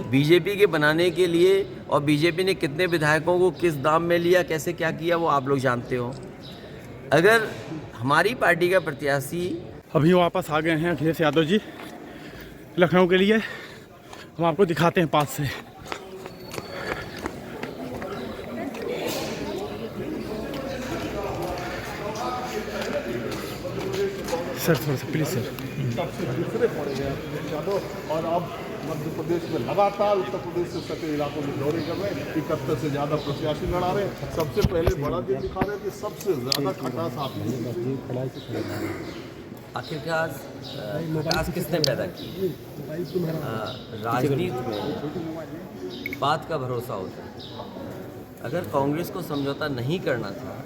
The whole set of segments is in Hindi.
बीजेपी के बनाने के लिए, और बीजेपी ने कितने विधायकों को किस दाम में लिया, कैसे क्या किया, वो आप लोग जानते हो। अगर हमारी पार्टी का प्रत्याशी अभी वापस आ गए हैं अखिलेश यादव जी लखनऊ के लिए, हम आपको दिखाते हैं पास से। सर थोड़ा सा प्लीज सर। सबसे दूसरे पड़े गए यादव, और अब मध्य प्रदेश में लगातार उत्तर प्रदेश से सटे इलाकों में दौरे कर रहे हैं। 71 से ज़्यादा प्रत्याशी लड़ा रहे हैं। सबसे पहले बड़ा दिन दिखा रहे हैं कि सबसे ज़्यादा खटास आपने। आखिरकार खटास किसने पैदा की? राजनीति में बात का भरोसा होता है। अगर कांग्रेस को समझौता नहीं करना था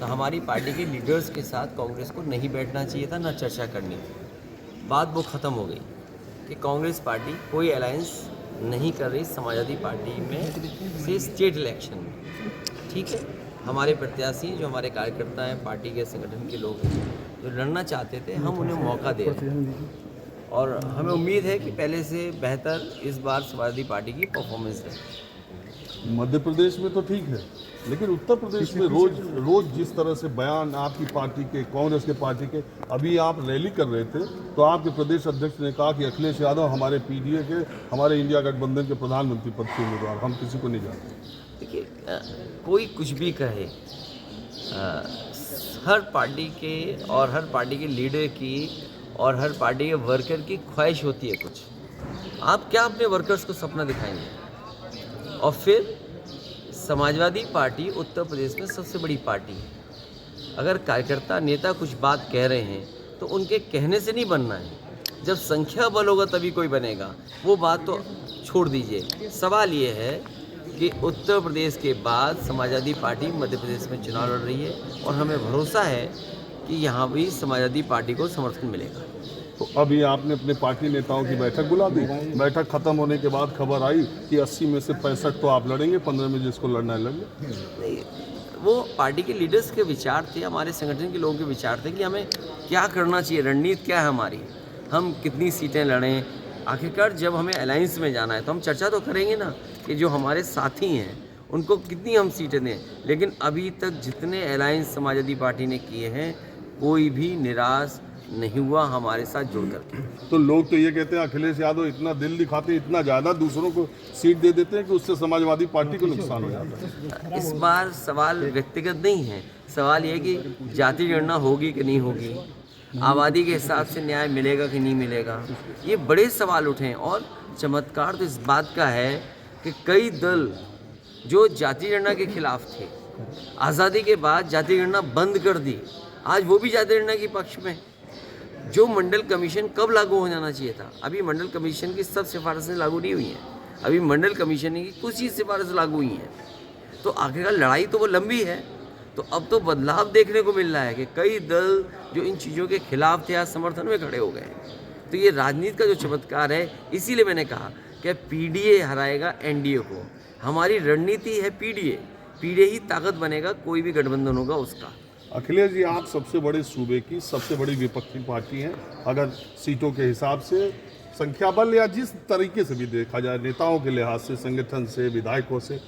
तो हमारी पार्टी के लीडर्स के साथ कांग्रेस को नहीं बैठना चाहिए था, ना चर्चा करनी थी। बात वो ख़त्म हो गई कि कांग्रेस पार्टी कोई अलायंस नहीं कर रही समाजवादी पार्टी में से स्टेट इलेक्शन में। ठीक है, हमारे प्रत्याशी जो हमारे कार्यकर्ता हैं, पार्टी के संगठन के लोग हैं, जो लड़ना चाहते थे, हम उन्हें मौका दे रहे हैं और हमें उम्मीद है कि पहले से बेहतर इस बार समाजवादी पार्टी की परफॉर्मेंस है। मध्य प्रदेश में तो ठीक है, लेकिन उत्तर प्रदेश में रोज जिस तरह से बयान आपकी पार्टी के, कांग्रेस के पार्टी के, अभी आप रैली कर रहे थे तो आपके प्रदेश अध्यक्ष ने कहा कि अखिलेश यादव हमारे पीडीए के, हमारे इंडिया गठबंधन के प्रधानमंत्री पद के उम्मीदवार, हम किसी को नहीं जानते। देखिए, कोई कुछ भी कहे, हर पार्टी के और हर पार्टी के लीडर की और हर पार्टी के वर्कर की ख्वाहिश होती है कुछ। आप क्या अपने वर्कर्स को सपना दिखाएंगे? और फिर समाजवादी पार्टी उत्तर प्रदेश में सबसे बड़ी पार्टी है। अगर कार्यकर्ता नेता कुछ बात कह रहे हैं तो उनके कहने से नहीं बनना है। जब संख्या बल होगा तभी कोई बनेगा, वो बात तो छोड़ दीजिए। सवाल ये है कि उत्तर प्रदेश के बाद समाजवादी पार्टी मध्य प्रदेश में चुनाव लड़ रही है और हमें भरोसा है कि यहाँ भी समाजवादी पार्टी को समर्थन मिलेगा। तो अभी आपने अपने पार्टी नेताओं की बैठक बुला दी। बैठक खत्म होने के बाद खबर आई कि 80 में से 65 तो आप लड़ेंगे, 15 में जिसको लड़ना है लड़ेंगे। नहीं, वो पार्टी के लीडर्स के विचार थे, हमारे संगठन के लोगों के विचार थे कि हमें क्या करना चाहिए, रणनीति क्या है हमारी, हम कितनी सीटें लड़ें। आखिरकार जब हमें अलायंस में जाना है तो हम चर्चा तो करेंगे ना कि जो हमारे साथी हैं उनको कितनी हम सीटें दें। लेकिन अभी तक जितने अलायंस समाजवादी पार्टी ने किए हैं, कोई भी निराश नहीं हुआ हमारे साथ जुड़ करके। तो लोग तो ये कहते हैं अखिलेश यादव इतना दिल दिखाते, इतना ज़्यादा दूसरों को सीट दे देते हैं कि उससे समाजवादी पार्टी को नुकसान हो जाता है। इस बार सवाल व्यक्तिगत नहीं है, सवाल ये है कि जाति गणना होगी कि नहीं होगी, आबादी के हिसाब से न्याय मिलेगा कि नहीं मिलेगा। ये बड़े सवाल उठे हैं और चमत्कार तो इस बात का है कि कई दल जो जाति गणना के खिलाफ थे, आज़ादी के बाद जाति गणना बंद कर दी, आज वो भी जाति गणना के पक्ष में। जो मंडल कमीशन कब लागू हो जाना चाहिए था, अभी मंडल कमीशन की सब सिफारिशें लागू नहीं हुई हैं, अभी मंडल कमीशन की कुछ ही सिफारिश लागू हुई हैं। तो आखिरकार लड़ाई तो वो लंबी है। तो अब तो बदलाव देखने को मिल रहा है कि कई दल जो इन चीज़ों के खिलाफ थे आज समर्थन में खड़े हो गए। तो ये राजनीति का जो चमत्कार है, इसीलिए मैंने कहा कि पीडीए हराएगा एनडीए को। हमारी रणनीति है पीडीए ही ताकत बनेगा, कोई भी गठबंधन होगा उसका। अखिलेश जी, आप सबसे बड़े सूबे की सबसे बड़ी विपक्षी पार्टी हैं। अगर सीटों के हिसाब से, संख्या बल या जिस तरीके से भी देखा जाए, नेताओं के लिहाज से, संगठन से, विधायकों से,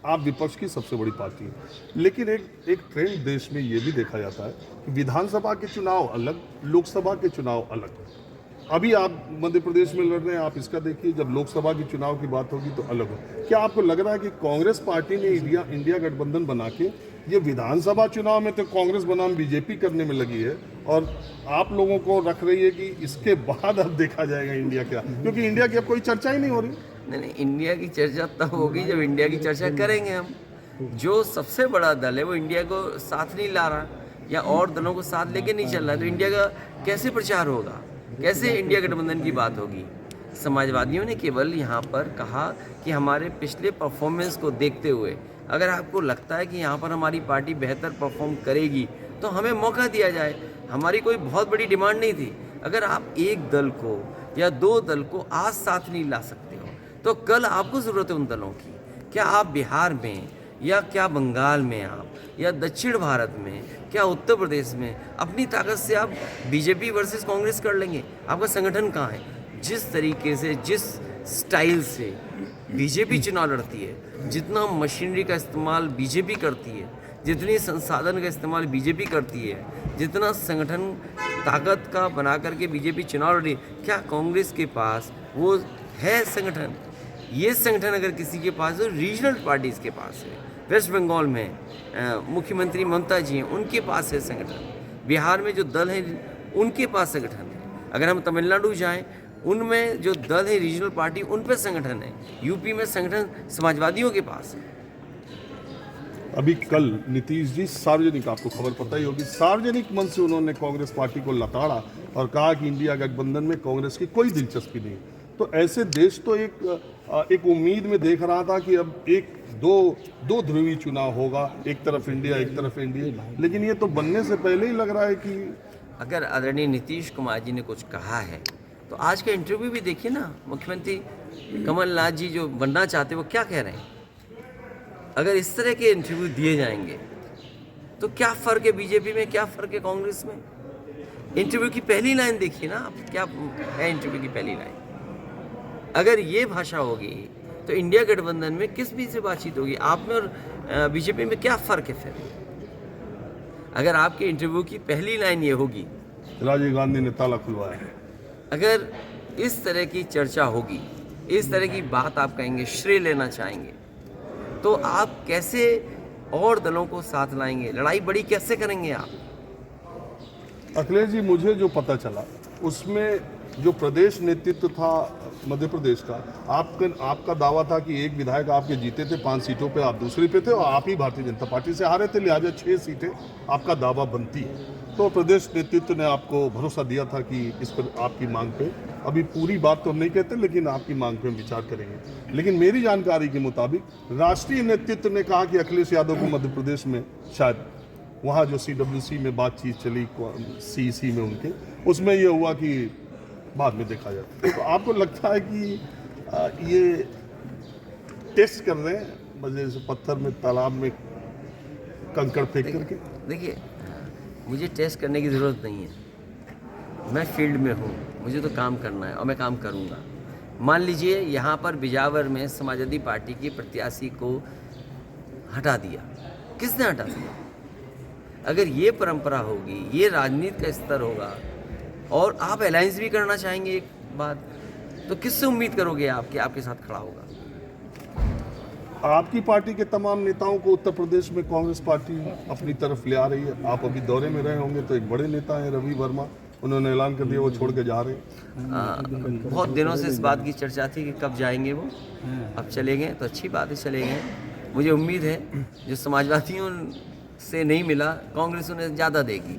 आप विपक्ष की सबसे बड़ी पार्टी हैं। लेकिन एक ट्रेंड देश में ये भी देखा जाता है कि विधानसभा के चुनाव अलग, लोकसभा के चुनाव अलग। अभी आप मध्य प्रदेश में लड़ रहे हैं, आप इसका देखिए, जब लोकसभा की चुनाव की बात होगी तो अलग हो। क्या आपको लग रहा है कि कांग्रेस पार्टी ने इंडिया गठबंधन बना के ये विधानसभा चुनाव में तो कांग्रेस बनाम बीजेपी करने में लगी है और आप लोगों को रख रही है कि इसके बाद अब देखा जाएगा इंडिया क्या? क्योंकि इंडिया की अब कोई चर्चा ही नहीं हो रही। नहीं, इंडिया की चर्चा तब होगी जब इंडिया की चर्चा करेंगे हम। जो सबसे बड़ा दल है वो इंडिया को साथ नहीं ला रहा या और दलों को साथ लेके नहीं चल रहा, तो इंडिया का कैसे प्रचार होगा, कैसे इंडिया गठबंधन की बात होगी? समाजवादियों ने केवल यहाँ पर कहा कि हमारे पिछले परफॉर्मेंस को देखते हुए अगर आपको लगता है कि यहाँ पर हमारी पार्टी बेहतर परफॉर्म करेगी तो हमें मौका दिया जाए। हमारी कोई बहुत बड़ी डिमांड नहीं थी। अगर आप एक दल को या दो दल को आज साथ नहीं ला सकते हो तो कल आपको ज़रूरत है उन दलों की। क्या आप बिहार में या क्या बंगाल में आप या दक्षिण भारत में, क्या उत्तर प्रदेश में अपनी ताकत से आप बीजेपी वर्सेस कांग्रेस कर लेंगे? आपका संगठन कहाँ है? जिस तरीके से जिस स्टाइल से बीजेपी चुनाव लड़ती है, जितना मशीनरी का इस्तेमाल बीजेपी करती है, जितनी संसाधन का इस्तेमाल बीजेपी करती है, जितना संगठन ताकत का बना करके बीजेपी चुनाव लड़ी, क्या कांग्रेस के पास वो है संगठन? ये संगठन अगर किसी के पास है, रीजनल पार्टीज़ के पास है। वेस्ट बंगाल में मुख्यमंत्री ममता जी हैं, उनके पास है संगठन। बिहार में जो दल हैं उनके पास संगठन है। अगर हम तमिलनाडु जाएं, उनमें जो दल है रीजनल पार्टी, उन पर संगठन है। यूपी में संगठन समाजवादियों के पास है। अभी कल नीतीश जी सार्वजनिक, आपको खबर पता ही होगी, सार्वजनिक मंच से उन्होंने कांग्रेस पार्टी को लताड़ा और कहा कि इंडिया गठबंधन में कांग्रेस की कोई दिलचस्पी नहीं। तो ऐसे देश तो एक उम्मीद में देख रहा था कि अब दो ध्रुवीय चुनाव होगा, एक तरफ इंडिया एक तरफ इंडिया, लेकिन ये तो बनने से पहले ही लग रहा है कि अगर आदरणीय नीतीश कुमार जी ने कुछ कहा है तो आज का इंटरव्यू भी देखिए ना। मुख्यमंत्री कमलनाथ जी जो बनना चाहते वो क्या कह रहे हैं। अगर इस तरह के इंटरव्यू दिए जाएंगे तो क्या फ़र्क है बीजेपी में, क्या फ़र्क है कांग्रेस में? इंटरव्यू की पहली लाइन देखिए ना आप, क्या है इंटरव्यू की पहली लाइन। अगर ये भाषा होगी तो इंडिया गठबंधन में किस बीच से बातचीत होगी? आप में और बीजेपी में क्या फ़र्क है फिर? अगर आपके इंटरव्यू की पहली लाइन ये होगी, राजीव गांधी ने ताला खुलवाया, अगर इस तरह की चर्चा होगी, इस तरह की बात आप कहेंगे, श्रेय लेना चाहेंगे, तो आप कैसे और दलों को साथ लाएंगे? लड़ाई बड़ी कैसे करेंगे आप? अखिलेश जी, मुझे जो पता चला उसमें जो प्रदेश नेतृत्व था मध्य प्रदेश का, आपका दावा था कि एक विधायक आपके जीते थे 5 सीटों पे, आप दूसरी पे थे और आप ही भारतीय जनता पार्टी से हारे थे, लिहाजा 6 सीटें आपका दावा बनती है। तो प्रदेश नेतृत्व ने आपको भरोसा दिया था कि इस पर आपकी मांग पे, अभी पूरी बात तो हम नहीं कहते, लेकिन आपकी मांग पे हम विचार करेंगे। लेकिन मेरी जानकारी के मुताबिक राष्ट्रीय नेतृत्व ने कहा कि अखिलेश यादव को मध्य प्रदेश में शायद वहाँ जो CWC में बातचीत चली, CEC में उनके, उसमें ये हुआ कि बाद में देखा जाता। तो आपको लगता है कि ये टेस्ट कर रहे हैं मजे से, पत्थर में तालाब में कंकड़ फेंक करके? देखिए, मुझे टेस्ट करने की ज़रूरत नहीं है। मैं फील्ड में हूँ, मुझे तो काम करना है और मैं काम करूँगा। मान लीजिए यहाँ पर बिजावर में समाजवादी पार्टी की प्रत्याशी को हटा दिया, किसने हटा दिया? अगर ये परंपरा होगी, ये राजनीति का स्तर होगा और आप अलायंस भी करना चाहेंगे एक बात, तो किससे उम्मीद करोगे आप कि आपके साथ खड़ा होगा? आपकी पार्टी के तमाम नेताओं को उत्तर प्रदेश में कांग्रेस पार्टी अपनी तरफ ले आ रही है। आप अभी दौरे में रहे होंगे, तो एक बड़े नेता हैं रवि वर्मा, उन्होंने ऐलान कर दिया वो छोड़ के जा रहे हैं। बहुत दिनों से इस बात की चर्चा थी कि कब जाएंगे वो, अब चले गए तो अच्छी बात है, चले गए। मुझे उम्मीद है जो समाजवादियों से नहीं मिला, कांग्रेस उन्हें ज़्यादा देगी।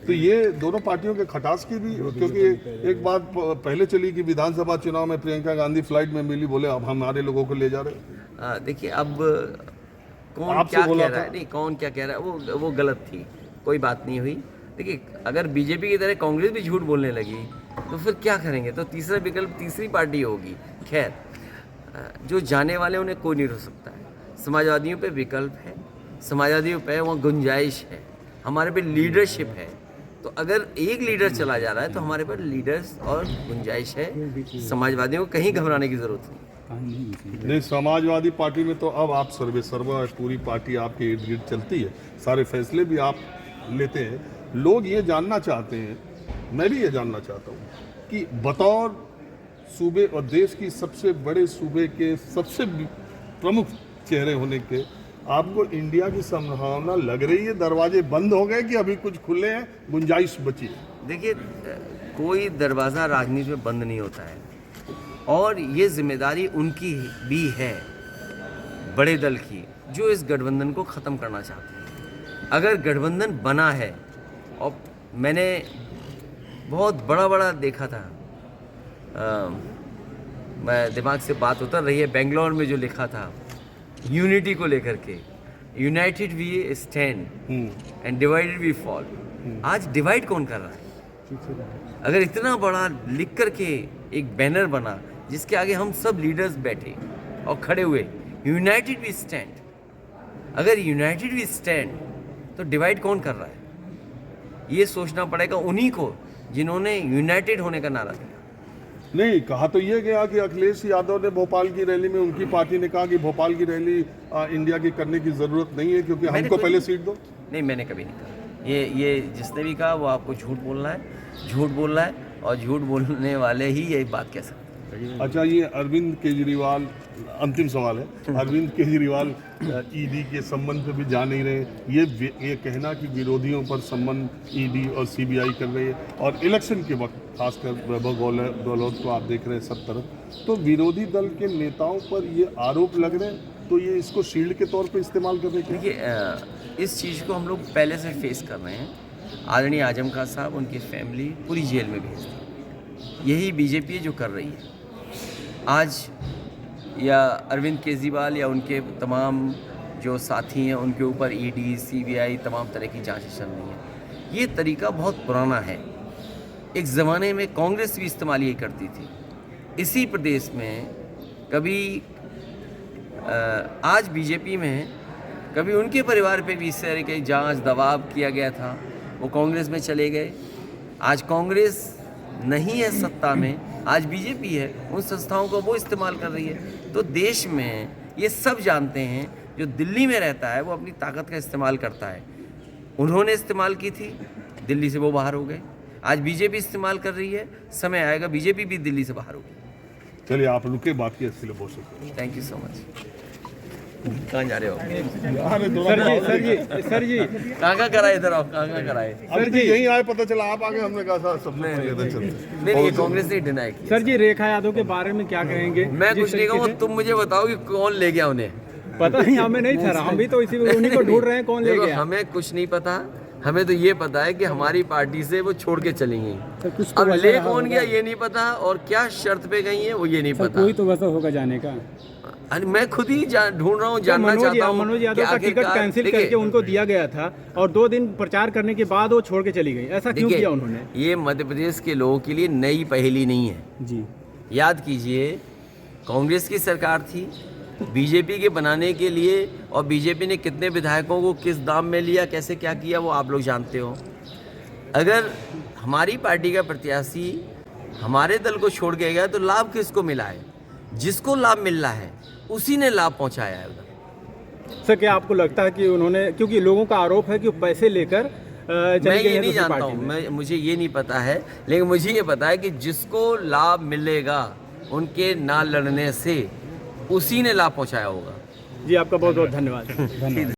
तो ये दोनों पार्टियों के खटास की भी, क्योंकि एक बात पहले चली कि विधानसभा चुनाव में प्रियंका गांधी फ्लाइट में मिली, बोले अब हमारे लोगों को ले जा रहे। देखिए, अब कौन क्या कह रहा है, नहीं कौन क्या कह रहा है, वो गलत थी, कोई बात नहीं हुई। देखिए, अगर बीजेपी की तरह कांग्रेस भी झूठ बोलने लगी तो फिर क्या करेंगे? तो तीसरा विकल्प तीसरी पार्टी होगी। खैर, जो जाने वाले उन्हें कोई नहीं रोक सकता है। समाजवादियों पे विकल्प है, समाजवादियों पे वहाँ गुंजाइश है, हमारे पे लीडरशिप है। तो अगर एक लीडर चला जा रहा है तो हमारे पास लीडर्स और गुंजाइश है। समाजवादियों को कहीं घबराने की ज़रूरत नहीं। समाजवादी पार्टी में तो अब आप सर्वे सर्वा, पूरी पार्टी आपके इर्द गिर्द चलती है, सारे फैसले भी आप लेते हैं। लोग ये जानना चाहते हैं, मैं भी ये जानना चाहता हूँ कि बतौर सूबे और देश की सबसे बड़े सूबे के सबसे प्रमुख चेहरे होने के, आपको इंडिया की संभावना लग रही है? दरवाजे बंद हो गए कि अभी कुछ खुले हैं, गुंजाइश बची है? देखिए, कोई दरवाज़ा राजनीति में बंद नहीं होता है और ये जिम्मेदारी उनकी भी है, बड़े दल की, जो इस गठबंधन को ख़त्म करना चाहते हैं। अगर गठबंधन बना है, और मैंने बहुत बड़ा देखा था, मैं दिमाग से बात उतर रही है, बेंगलोर में जो लिखा था यूनिटी को लेकर के, united we stand and divided we fall. आज डिवाइड कौन कर रहा है? अगर इतना बड़ा लिख करके एक बैनर बना जिसके आगे हम सब लीडर्स बैठे और खड़े हुए, यूनाइटेड वी स्टैंड, अगर यूनाइटेड वी स्टैंड तो डिवाइड कौन कर रहा है? ये सोचना पड़ेगा उन्हीं को जिन्होंने यूनाइटेड होने का नारा दिया। नहीं, कहा तो ये गया कि अखिलेश यादव ने भोपाल की रैली में, उनकी पार्टी ने कहा कि भोपाल की रैली इंडिया की करने की ज़रूरत नहीं है क्योंकि हमको पहले सीट दो। नहीं, मैंने कभी नहीं कहा। ये जिसने भी कहा वो आपको झूठ बोल रहा है और झूठ बोलने वाले ही यही बात कह सकते हैं। अच्छा, ये अरविंद केजरीवाल, अंतिम सवाल है, अरविंद केजरीवाल ईडी के संबंध पे भी जा नहीं रहे, ये कहना कि विरोधियों पर संबंध ईडी और सीबीआई कर रही है, और इलेक्शन के वक्त खासकर वैभव गहलोत को आप देख रहे हैं सब तरफ, तो विरोधी दल के नेताओं पर ये आरोप लग रहे हैं, तो ये इसको शील्ड के तौर पे इस्तेमाल कर रहे हैं। देखिए, इस चीज़ को हम लोग पहले से फेस कर रहे हैं। आदरणीय आजम खान साहब, उनकी फैमिली पूरी जेल में भेज दी। यही बीजेपी जो कर रही है आज, या अरविंद केजरीवाल या उनके तमाम जो साथी हैं उनके ऊपर ईडी सीबीआई तमाम तरह की जांचें चल रही हैं। ये तरीका बहुत पुराना है। एक ज़माने में कांग्रेस भी इस्तेमाल ये करती थी। इसी प्रदेश में कभी आज बीजेपी में कभी उनके परिवार पे भी इस तरह की जांच दबाव किया गया था, वो कांग्रेस में चले गए। आज कांग्रेस नहीं है सत्ता में, आज बीजेपी है, उन संस्थाओं को वो इस्तेमाल कर रही है। तो देश में ये सब जानते हैं, जो दिल्ली में रहता है वो अपनी ताकत का इस्तेमाल करता है। उन्होंने इस्तेमाल की थी, दिल्ली से वो बाहर हो गए। आज बीजेपी इस्तेमाल कर रही है, समय आएगा बीजेपी भी दिल्ली से बाहर होगी। चलिए, आप रुके, बाकी इसके लिए बोल सकते हैं। Thank you so much. कहाँ जा रहे हो? सर जी कहाँ कराए इधर? आप कहाँ कराए? सर जी यहीं आए, पता चला आप आगे, हमने कहा था सब नहीं, ये कांग्रेस ने डिनाई की। सर जी, रेखा यादव के बारे में क्या कहेंगे? मैं कुछ नहीं कहूँगा, तुम मुझे बताओ कि कौन ले गया उन्हें। पता नहीं, हमें नहीं था, हम भी तो इसी उन्हीं को ढूंढ रहे हैं, कौन ले देखो, गया। हमें कुछ नहीं पता, हमें तो ये पता है कि हमारी पार्टी से वो छोड़ के चली गई। कुछ तो अब वजह ले रहा कौन होगा। गया ये नहीं पता, और क्या शर्त पे गई है वो ये नहीं पता। कोई तो वजह होगा जाने का। अरे मैं खुद ही ढूंढ रहा हूँ, जानना चाहता हूँ। मनोज यादव का टिकट कैंसिल करके उनको दिया गया था और 2 दिन प्रचार करने के बाद वो छोड़ के चली गई, ऐसा क्यों किया उन्होंने? ये मध्य प्रदेश के लोगों के लिए नई पहेली नहीं है जी। याद कीजिए, कांग्रेस की सरकार थी, बीजेपी के बनाने के लिए, और बीजेपी ने कितने विधायकों को किस दाम में लिया, कैसे क्या किया, वो आप लोग जानते हो। अगर हमारी पार्टी का प्रत्याशी हमारे दल को छोड़ के गया तो लाभ किसको मिला है? जिसको लाभ मिल रहा है उसी ने लाभ पहुंचाया है उधर। सर, क्या आपको लगता है कि उन्होंने, क्योंकि लोगों का आरोप है कि वो पैसे लेकर मैं ये नहीं जानता हूँ, मुझे ये नहीं पता है, लेकिन मुझे ये पता है कि जिसको लाभ मिलेगा उनके ना लड़ने से, उसी ने लाभ पहुंचाया होगा। जी, आपका बहुत बहुत धन्यवाद।